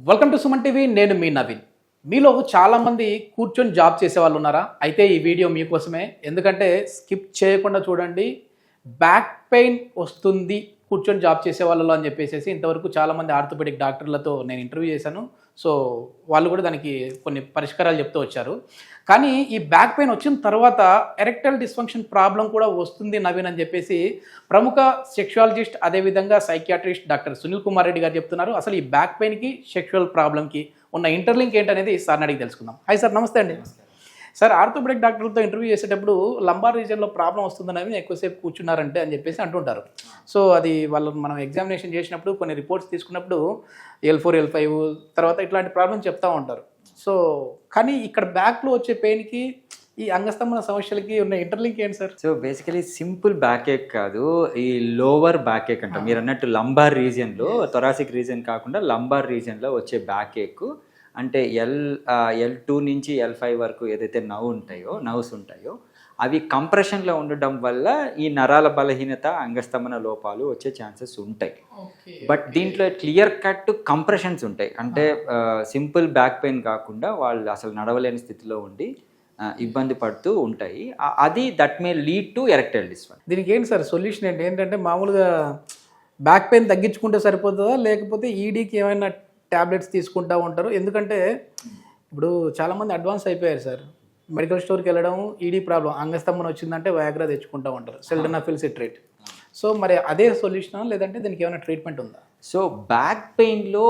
Welcome to Suman TV. నేను మీ నవీన్. మీలో చాలామంది కూర్చొని జాబ్ చేసే వాళ్ళు ఉన్నారా? అయితే ఈ వీడియో మీకోసమే. ఎందుకంటే స్కిప్ చేయకుండా చూడండి. బ్యాక్ పెయిన్ వస్తుంది కూర్చొని జాబ్ చేసే వాళ్ళలో అని చెప్పేసి ఇంతవరకు చాలామంది ఆర్థోపెడిక్ డాక్టర్లతో నేను ఇంటర్వ్యూ చేశాను. సో వాళ్ళు కూడా దానికి కొన్ని పరిష్కారాలు చెప్తూ వచ్చారు. కానీ ఈ బ్యాక్ పెయిన్ వచ్చిన తర్వాత ఎరెక్టైల్ డిస్ఫంక్షన్ ప్రాబ్లం కూడా వస్తుంది నవీన్ అని చెప్పేసి ప్రముఖ సెక్షువాలజిస్ట్ అదేవిధంగా సైకియాట్రిస్ట్ డాక్టర్ సునీల్ కుమార్ రెడ్డి గారు చెప్తున్నారు. అసలు ఈ బ్యాక్ పెయిన్కి సెక్షువల్ ప్రాబ్లంకి ఉన్న ఇంటర్లింక్ ఏంటనేది సార్ని అడిగి తెలుసుకుందాం. హాయ్ సార్, నమస్తే అండి. సార్, ఆర్థోపెడిక్ డాక్టర్లతో ఇంటర్వ్యూ చేసేటప్పుడు లంబార్ రీజియన్లో ప్రాబ్లం వస్తుందని ఎక్కువసేపు కూర్చున్నారంటే అని చెప్పేసి అంటుంటారు. సో అది వాళ్ళు మనం ఎగ్జామినేషన్ చేసినప్పుడు కొన్ని రిపోర్ట్స్ తీసుకున్నప్పుడు L4 L5 తర్వాత ఇట్లాంటి ప్రాబ్లమ్స్ చెప్తూ ఉంటారు. సో కానీ ఇక్కడ బ్యాక్లో వచ్చే పెయిన్కి ఈ అంగస్తంభన సమస్యలకి ఉన్న ఇంటర్లింక్ ఏంటి sir? So basically simple back ache కాదు, ఈ లోవర్ బ్యాక్ ఏక్ అంటాం. మీరు అన్నట్టు లంబార్ రీజియన్లో, థొరాసిక్ రీజియన్ కాకుండా లంబార్ రీజియన్లో వచ్చే బ్యాక్ ఏక్ అంటే L2 నుంచి L5 వరకు ఏదైతే నర్వ్స్ ఉంటాయో అవి కంప్రెషన్లో ఉండడం వల్ల ఈ నరాల బలహీనత, అంగస్తంభన లోపాలు వచ్చే ఛాన్సెస్ ఉంటాయి. బట్ దీంట్లో క్లియర్ కట్ కంప్రెషన్స్ ఉంటాయి. అంటే సింపుల్ బ్యాక్ పెయిన్ కాకుండా వాళ్ళు అసలు నడవలేని స్థితిలో ఉండి ఇబ్బంది పడుతూ ఉంటాయి. అది that may lead to erectile dysfunction. దీనికి ఏంటి సార్ సొల్యూషన్? ఏంటంటే మామూలుగా బ్యాక్ పెయిన్ తగ్గించుకుంటే సరిపోతుందా, లేకపోతే ఈడీకి ఏమైనా ట్యాబ్లెట్స్ తీసుకుంటూ ఉంటారు? ఎందుకంటే ఇప్పుడు చాలామంది అడ్వాన్స్ అయిపోయారు సార్. మెడికల్ స్టోర్కి వెళ్ళడం, ఈడీ ప్రాబ్లం అంగస్తంభన వచ్చిందంటే వయాగ్రా తెచ్చుకుంటూ ఉంటారు, సిల్డనాఫిల్ సిట్రేట్. సో మరి అదే సొల్యూషనా, లేదంటే దీనికి ఏమైనా ట్రీట్మెంట్ ఉందా? సో బ్యాక్ పెయిన్లో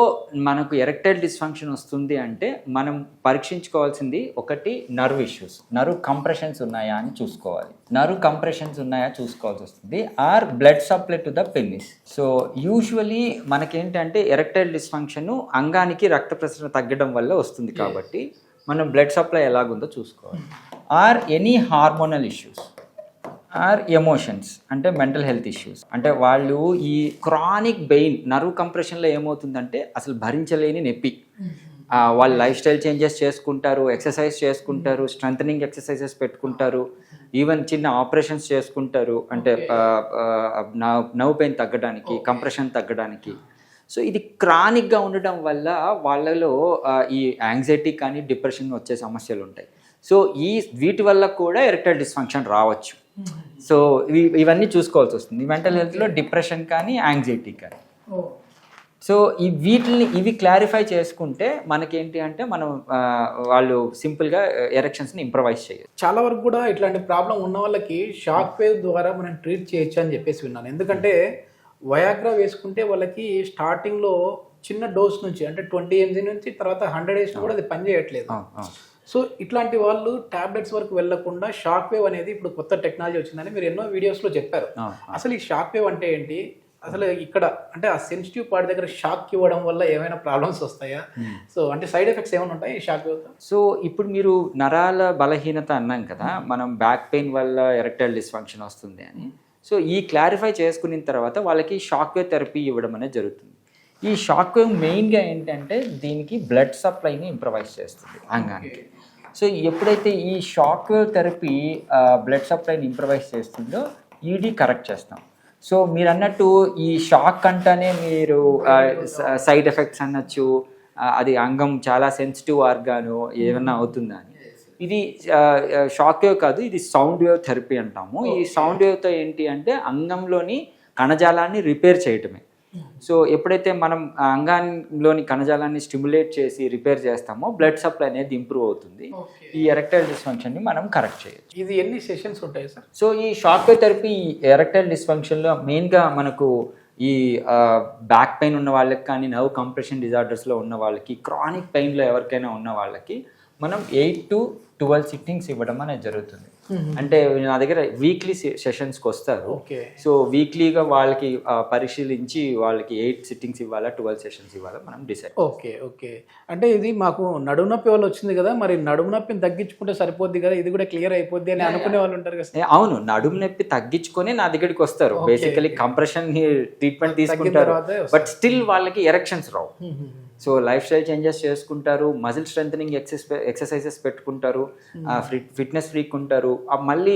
మనకు ఎరెక్టైల్ డిస్ఫంక్షన్ వస్తుంది అంటే మనం పరీక్షించుకోవాల్సింది ఒకటి నర్వ్ ఇష్యూస్, నర్వ్ కంప్రెషన్స్ ఉన్నాయా అని చూసుకోవాలి. నర్వ్ కంప్రెషన్స్ ఉన్నాయా చూసుకోవాల్సి వస్తుంది. Or blood supply to the penis. So usually మనకేంటంటే ఎరెక్టైల్ డిస్ఫంక్షన్ అంగానికి రక్త ప్రసరణ తగ్గడం వల్ల వస్తుంది కాబట్టి మనం బ్లడ్ సప్లై ఎలాగుందో చూసుకోవాలి. Or any hormonal issues, or emotions అంటే మెంటల్ హెల్త్ ఇష్యూస్. అంటే వాళ్ళు ఈ క్రానిక్ పెయిన్, నర్వ్ కంప్రెషన్లో ఏమవుతుందంటే అసలు భరించలేని నొప్పి. వాళ్ళు లైఫ్ స్టైల్ చేంజెస్ చేసుకుంటారు, ఎక్సర్సైజ్ చేసుకుంటారు, స్ట్రెంథనింగ్ ఎక్సర్సైజెస్ పెట్టుకుంటారు, ఈవెన్ చిన్న ఆపరేషన్స్ చేసుకుంటారు. అంటే నర్వ్ పెయిన్ తగ్గడానికి, కంప్రెషన్ తగ్గడానికి. సో ఇది క్రానిక్గా ఉండడం వల్ల వాళ్ళలో ఈ యాంగ్జైటీ కానీ డిప్రెషన్ వచ్చే సమస్యలు ఉంటాయి. సో వీటి వల్ల కూడా ఎరెక్టైల్ డిస్ఫంక్షన్ రావచ్చు. సో ఇవన్నీ చూసుకోవాల్సి వస్తుంది. మెంటల్ హెల్త్లో డిప్రెషన్ కానీ, యాంగ్జైటీ కానీ. సో ఇవి క్లారిఫై చేసుకుంటే మనకేంటి అంటే మనం వాళ్ళు సింపుల్గా ఎరెక్షన్స్ని ఇంప్రవైజ్ చేయొచ్చు. చాలా వరకు కూడా ఇట్లాంటి ప్రాబ్లం ఉన్న వాళ్ళకి షాక్ వేవ్ ద్వారా మనం ట్రీట్ చేయొచ్చు అని చెప్పేసి విన్నాను. ఎందుకంటే వయాగ్రా వేసుకుంటే వాళ్ళకి స్టార్టింగ్లో చిన్న డోస్ నుంచి అంటే 20 mg నుంచి తర్వాత 100 days కూడా అది పనిచేయట్లేదు. సో ఇట్లాంటి వాళ్ళు టాబ్లెట్స్ వరకు వెళ్లకుండా షాక్ వేవ్ అనేది ఇప్పుడు కొత్త టెక్నాలజీ వచ్చిందని మీరు ఎన్నో వీడియోస్లో చెప్పారు. అసలు ఈ షాక్ వేవ్ అంటే ఏంటి? అసలు ఇక్కడ అంటే ఆ సెన్సిటివ్ పార్ట్ దగ్గర షాక్ ఇవ్వడం వల్ల ఏమైనా ప్రాబ్లమ్స్ వస్తాయా? సో అంటే సైడ్ ఎఫెక్ట్స్ ఏమైనా ఉంటాయి ఈ షాక్ వేవ్తో? సో ఇప్పుడు మీరు నరాల బలహీనత అన్నాం కదా, మనం బ్యాక్ పెయిన్ వల్ల ఎరెక్టైల్ డిస్ఫంక్షన్ వస్తుంది అని. సో ఈ క్లారిఫై చేసుకున్న తర్వాత వాళ్ళకి షాక్ వేవ్ థెరపీ ఇవ్వడం అనేది జరుగుతుంది. ఈ షాక్ వేవ్ మెయిన్గా ఏంటంటే దీనికి బ్లడ్ సప్లైని ఇంప్రవైజ్ చేస్తుంది అంగానికి. సో ఎప్పుడైతే ఈ షాక్ వేవ్ థెరపీ బ్లడ్ సప్లైని ఇంప్రవైజ్ చేస్తుందో ఈడీ కరెక్ట్ చేస్తాం. సో మీరు అన్నట్టు ఈ షాక్ అంటేనే మీరు సైడ్ ఎఫెక్ట్స్ అనొచ్చు, అది అంగం చాలా సెన్సిటివ్ ఆర్గాను ఏమన్నా అవుతుందా అని. ఇది షాక్ వేవ్ కాదు, ఇది సౌండ్ వేవ్ థెరపీ అంటాము. ఈ సౌండ్ వేవ్తో ఏంటి అంటే అంగంలోని కణజాలాన్ని రిపేర్ చేయటమే. సో ఎప్పుడైతే మనం అంగాల్లోని కణజాలాన్ని స్టిమ్యులేట్ చేసి రిపేర్ చేస్తామో బ్లడ్ సప్లై అనేది ఇంప్రూవ్ అవుతుంది. ఈ ఎరెక్టైల్ డిస్ఫంక్షన్ని మనం కరెక్ట్ చేయొచ్చు. ఇది ఎన్ని సెషన్స్ ఉంటాయి సార్? సో ఈ షాక్ వేవ్ థెరపీ ఎరెక్టైల్ డిస్ఫంక్షన్లో మెయిన్గా మనకు ఈ బ్యాక్ పెయిన్ ఉన్న వాళ్ళకి కానీ, నర్వ్ కంప్రెషన్ డిజార్డర్స్లో ఉన్న వాళ్ళకి, క్రానిక్ పెయిన్లో ఎవరికైనా ఉన్న వాళ్ళకి మనం 8 to 12 సిట్టింగ్స్ ఇవ్వడం అనేది జరుగుతుంది. అంటే నా దగ్గర వీక్లీ సెషన్స్కి వస్తారు. సో వీక్లీగా వాళ్ళకి పరిశీలించి వాళ్ళకి 8 సిట్టింగ్స్ ఇవ్వాలా, 12 సెషన్స్ ఇవ్వాలా మనం డిసైడ్. ఓకే. అంటే ఇది మాకు నడుము నొప్పి వాళ్ళు వచ్చింది కదా, మరి నడుము నొప్పిని తగ్గించుకుంటే సరిపోద్ది కదా, ఇది కూడా క్లియర్ అయిపోద్ది అని అనుకునే వాళ్ళు ఉంటారు కదా. అవును, నడుము నొప్పి తగ్గించుకొని నా దగ్గరికి వస్తారు. బేసికలీ కంప్రెషన్ ట్రీట్మెంట్ తీసుకుంటారు, బట్ స్టిల్ వాళ్ళకి ఎరెక్షన్స్ రావు. సో లైఫ్ స్టైల్ చేంజెస్ చేసుకుంటారు, మజిల్ స్ట్రెంథనింగ్ ఎక్సర్సైజెస్ పెట్టుకుంటారు, ఫిట్నెస్ ఫ్రీక్ ఉంటారు, మళ్ళీ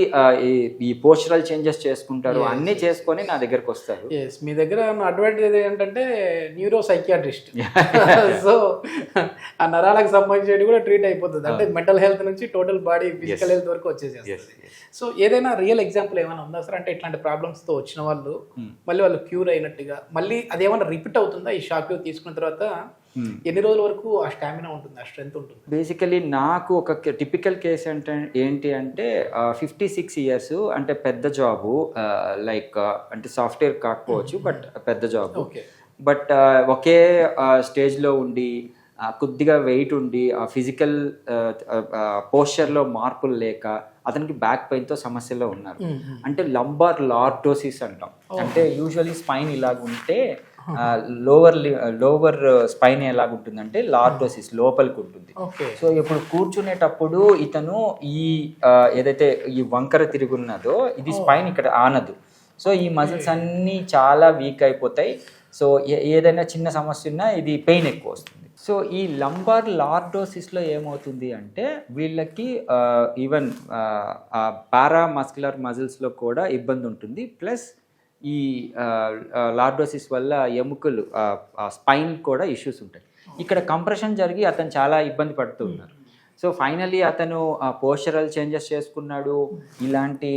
ఈ పోస్చరల్ చేంజెస్ చేసుకుంటారు, అన్నీ చేసుకొని నా దగ్గరకు వస్తారు. ఎస్, మీ దగ్గర అడ్వాంటేజ్ ఏంటంటే న్యూరో సైకియాట్రిస్ట్. సో ఆ నరాలకు సంబంధించి కూడా ట్రీట్ అయిపోతుంది, అంటే మెంటల్ హెల్త్ నుంచి టోటల్ బాడీ ఫిజికల్ హెల్త్ వరకు వచ్చేసేస్తుంది. సో ఏదైనా రియల్ ఎగ్జాంపుల్ ఏమైనా ఉందా సార్? అంటే ఇట్లాంటి ప్రాబ్లమ్స్తో వచ్చిన వాళ్ళు మళ్ళీ వాళ్ళు క్యూర్ అయినట్టుగా, మళ్ళీ అదేమైనా రిపీట్ అవుతుందా ఈ షాక్ వేవ్ తీసుకున్న తర్వాత? ఎన్ని రోజుల వరకు ఆ స్టామినా ఉంటుంది, ఆ స్ట్రెంత్ ఉంటుంది? బేసికలీ నాకు ఒక టిపికల్ కేసు ఏంటి అంటే 56 years, అంటే పెద్ద జాబు, లైక్ అంటే సాఫ్ట్వేర్ కాకపోవచ్చు బట్ పెద్ద జాబు, బట్ ఒకే స్టేజ్లో ఉండి కొద్దిగా వెయిట్ ఉండి ఆ ఫిజికల్ పోస్చర్లో మార్పులు లేక అతనికి బ్యాక్ పెయిన్తో సమస్యలో ఉన్నారు. అంటే లంబార్ లార్డోసిస్ అంటాం. అంటే యూజువల్లీ స్పైన్ ఇలాగ ఉంటే లోవర్ స్పైన్ ఎలాగుంటుందంటే లార్డోసిస్ లోపలికి ఉంటుంది. సో ఇప్పుడు కూర్చునేటప్పుడు ఇతను ఈ ఏదైతే ఈ వంకర తిరుగున్నదో ఇది స్పైన్ ఇక్కడ ఆనదు. సో ఈ మజిల్స్ అన్నీ చాలా వీక్ అయిపోతాయి. సో ఏదైనా చిన్న సమస్య ఉన్నా ఇది పెయిన్ ఎక్కువ వస్తుంది. సో ఈ లంబార్ లార్డోసిస్లో ఏమవుతుంది అంటే వీళ్ళకి ఈవెన్ పారామస్కులర్ మజిల్స్లో కూడా ఇబ్బంది ఉంటుంది. ప్లస్ ఈ లార్డోసిస్ వల్ల ఎముకలు స్పైన్ కూడా ఇష్యూస్ ఉంటాయి. ఇక్కడ కంప్రెషన్ జరిగి అతను చాలా ఇబ్బంది పడుతూ ఉన్నారు. సో ఫైనలీ అతను పోస్చరల్ చేంజెస్ చేసుకున్నాడు, ఇలాంటి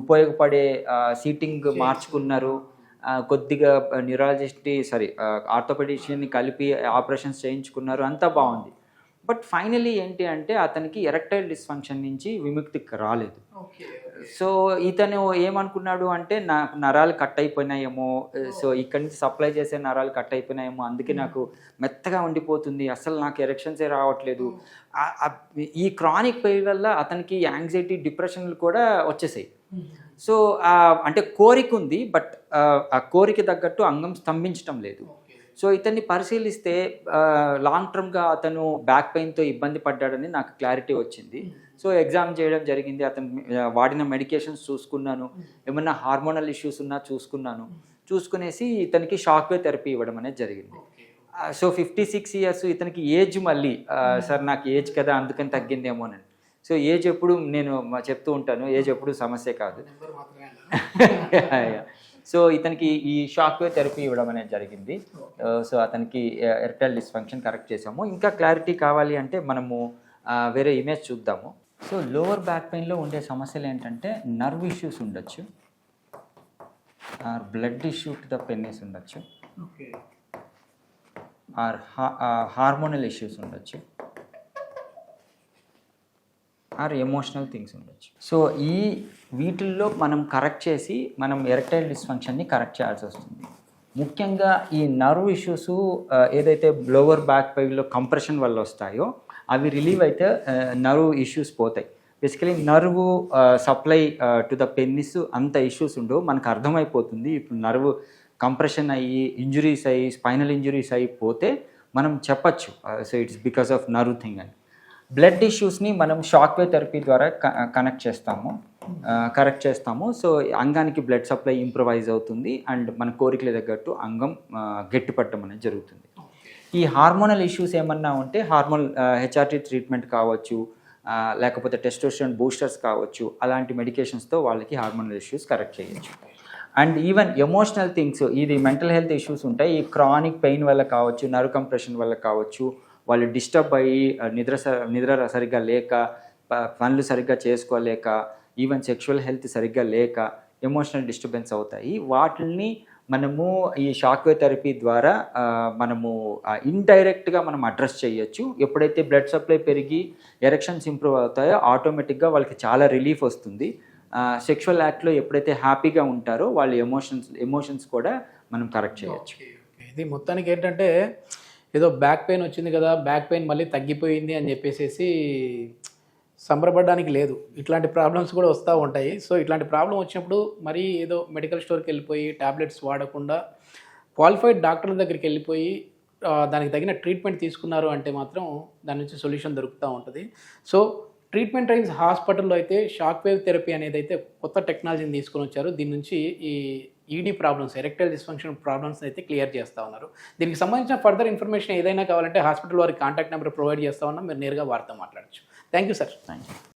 ఉపయోగపడే సీటింగ్ మార్చుకున్నారు, కొద్దిగా ఆర్థోపెడిషియన్ని కలిపి ఆపరేషన్స్ చేయించుకున్నారు, అంతా బాగుంది. బట్ ఫైనలీ ఏంటి అంటే అతనికి ఎరెక్టైల్ డిస్ఫంక్షన్ నుంచి విముక్తి రాలేదు. సో ఇతను ఏమనుకున్నాడు అంటే నాకు నరాలు కట్ అయిపోయినాయేమో, సో ఇక్కడి నుంచి సప్లై చేసే నరాలు కట్ అయిపోయినాయేమో, అందుకే నాకు మెత్తగా ఉండిపోతుంది, అసలు నాకు ఎరెక్షన్సే రావట్లేదు. ఈ క్రానిక్ పెయిన్ వల్ల అతనికి యాంగ్జైటీ, డిప్రెషన్లు కూడా వచ్చేసాయి. సో అంటే కోరిక ఉంది, బట్ ఆ కోరిక తగ్గట్టు అంగం స్తంభించడం లేదు. సో ఇతన్ని పరిశీలిస్తే లాంగ్ టర్మ్గా అతను బ్యాక్ పెయిన్తో ఇబ్బంది పడ్డాడని నాకు క్లారిటీ వచ్చింది. సో ఎగ్జామ్ చేయడం జరిగింది, అతను వాడిన మెడికేషన్స్ చూసుకున్నాను, ఏమన్నా హార్మోనల్ ఇష్యూస్ ఉన్నా చూసుకునేసి ఇతనికి షాక్ వేవ్ థెరపీ ఇవ్వడం అనేది జరిగింది. సో 56 years, ఇతనికి ఏజ్ మళ్ళీ సార్ నాకు ఏజ్ కదా అందుకని తగ్గిందేమోనండి. సో ఏజ్ ఎప్పుడు నేను చెప్తూ ఉంటాను, ఏజ్ ఎప్పుడు సమస్య కాదు. సో ఇతనికి ఈ షాక్ వేవ్ థెరపీ ఇవ్వడం అనేది జరిగింది. సో అతనికి ఎరెక్టైల్ డిస్ఫంక్షన్ కరెక్ట్ చేసాము. ఇంకా క్లారిటీ కావాలి అంటే మనము వేరే ఇమేజ్ చూద్దాము. సో లోవర్ బ్యాక్ పెయిన్లో ఉండే సమస్యలు ఏంటంటే నర్వ్ ఇష్యూస్ ఉండొచ్చు, బ్లడ్ ఇష్యూ టు ద పెన్నిస్ ఉండొచ్చు, హార్మోనల్ ఇష్యూస్ ఉండొచ్చు, ఎమోషనల్ థింగ్స్ ఉండొచ్చు. సో వీటిల్లో మనం కరెక్ట్ చేసి మనం ఎరెక్టైల్ డిస్ఫంక్షన్ని కరెక్ట్ చేయాల్సి వస్తుంది. ముఖ్యంగా ఈ నర్వ్ ఇష్యూస్ ఏదైతే లోవర్ బ్యాక్ పెయిన్లో కంప్రెషన్ వల్ల వస్తాయో అవి రిలీవ్ అయితే నర్వ్ ఇష్యూస్ పోతాయి. Basically nerve supply to the పెన్నిస్ అంత ఇష్యూస్ ఉండవు, మనకు అర్థమైపోతుంది. ఇప్పుడు నర్వ్ కంప్రెషన్ అయ్యి ఇంజురీస్ అయ్యి స్పైనల్ ఇంజురీస్ అయిపోతే మనం చెప్పచ్చు so it's because of nerve thing అని. బ్లడ్ ఇష్యూస్ని మనం షాక్ వేవ్ థెరపీ ద్వారా కరెక్ట్ చేస్తాము. సో అంగానికి బ్లడ్ సప్లై ఇంప్రూవైజ్ అవుతుంది అండ్ మన కోరికల తగ్గట్టు అంగం గట్టిపట్టడం అనేది జరుగుతుంది. ఈ హార్మోనల్ ఇష్యూస్ ఏమన్నా ఉంటే హెచ్ఆర్టీ ట్రీట్మెంట్ కావచ్చు, లేకపోతే టెస్టోస్టెరాన్ బూస్టర్స్ కావచ్చు, అలాంటి మెడికేషన్స్తో వాళ్ళకి హార్మోనల్ ఇష్యూస్ కరెక్ట్ చేయొచ్చు. అండ్ ఈవెన్ ఎమోషనల్ థింగ్స్, ఇది మెంటల్ హెల్త్ ఇష్యూస్ ఉంటాయి, ఈ క్రానిక్ పెయిన్ వల్ల కావచ్చు, నర్వ్ కంప్రెషన్ వల్ల కావచ్చు, వాళ్ళు డిస్టర్బ్ అయ్యి నిద్ర సరిగ్గా లేక, పనులు సరిగ్గా చేసుకోలేక, ఈవెన్ సెక్షువల్ హెల్త్ సరిగ్గా లేక ఎమోషనల్ డిస్టర్బెన్స్ అవుతాయి. వాటిని మనము ఈ షాక్ వేవ్ థెరపీ ద్వారా మనము ఇండైరెక్ట్గా మనం అడ్రస్ చేయొచ్చు. ఎప్పుడైతే బ్లడ్ సప్లై పెరిగి ఎరెక్షన్స్ ఇంప్రూవ్ అవుతాయో ఆటోమేటిక్గా వాళ్ళకి చాలా రిలీఫ్ వస్తుంది. సెక్షువల్ యాక్ట్లో ఎప్పుడైతే హ్యాపీగా ఉంటారో వాళ్ళ ఎమోషన్స్ కూడా మనం కరెక్ట్ చేయొచ్చు. ఇది మొత్తానికి ఏంటంటే ఏదో బ్యాక్ పెయిన్ వచ్చింది కదా, బ్యాక్ పెయిన్ మళ్ళీ తగ్గిపోయింది అని చెప్పేసి సంబరపడడానికి లేదు. ఇట్లాంటి ప్రాబ్లమ్స్ కూడా వస్తూ ఉంటాయి. సో ఇట్లాంటి ప్రాబ్లం వచ్చినప్పుడు మరీ ఏదో మెడికల్ స్టోర్కి వెళ్ళిపోయి ట్యాబ్లెట్స్ వాడకుండా క్వాలిఫైడ్ డాక్టర్ల దగ్గరికి వెళ్ళిపోయి దానికి తగిన ట్రీట్మెంట్ తీసుకున్నారు అంటే మాత్రం దాని నుంచి సొల్యూషన్ దొరుకుతూ ఉంటుంది. సో ట్రీట్మెంట్ రైన్స్ హాస్పిటల్లో అయితే షాక్ వేవ్ థెరపీ అనేది అయితే కొత్త టెక్నాలజీని తీసుకొని వచ్చారు. దీని నుంచి ఈ ED problems, erectile dysfunction problems అయితే క్లియర్ చేస్తూ ఉన్నారు. దీనికి సంబంధించిన ఫర్దర్ ఇన్ఫర్మేషన్ ఏదైనా కావాలంటే హాస్పిటల్ వారి కాంటాక్ట్ నెంబర్ ప్రొవైడ్ చేస్తూ ఉన్నాం, మీరు నేరుగా వారితో మాట్లాడచ్చు. Thank you sir. Thank you.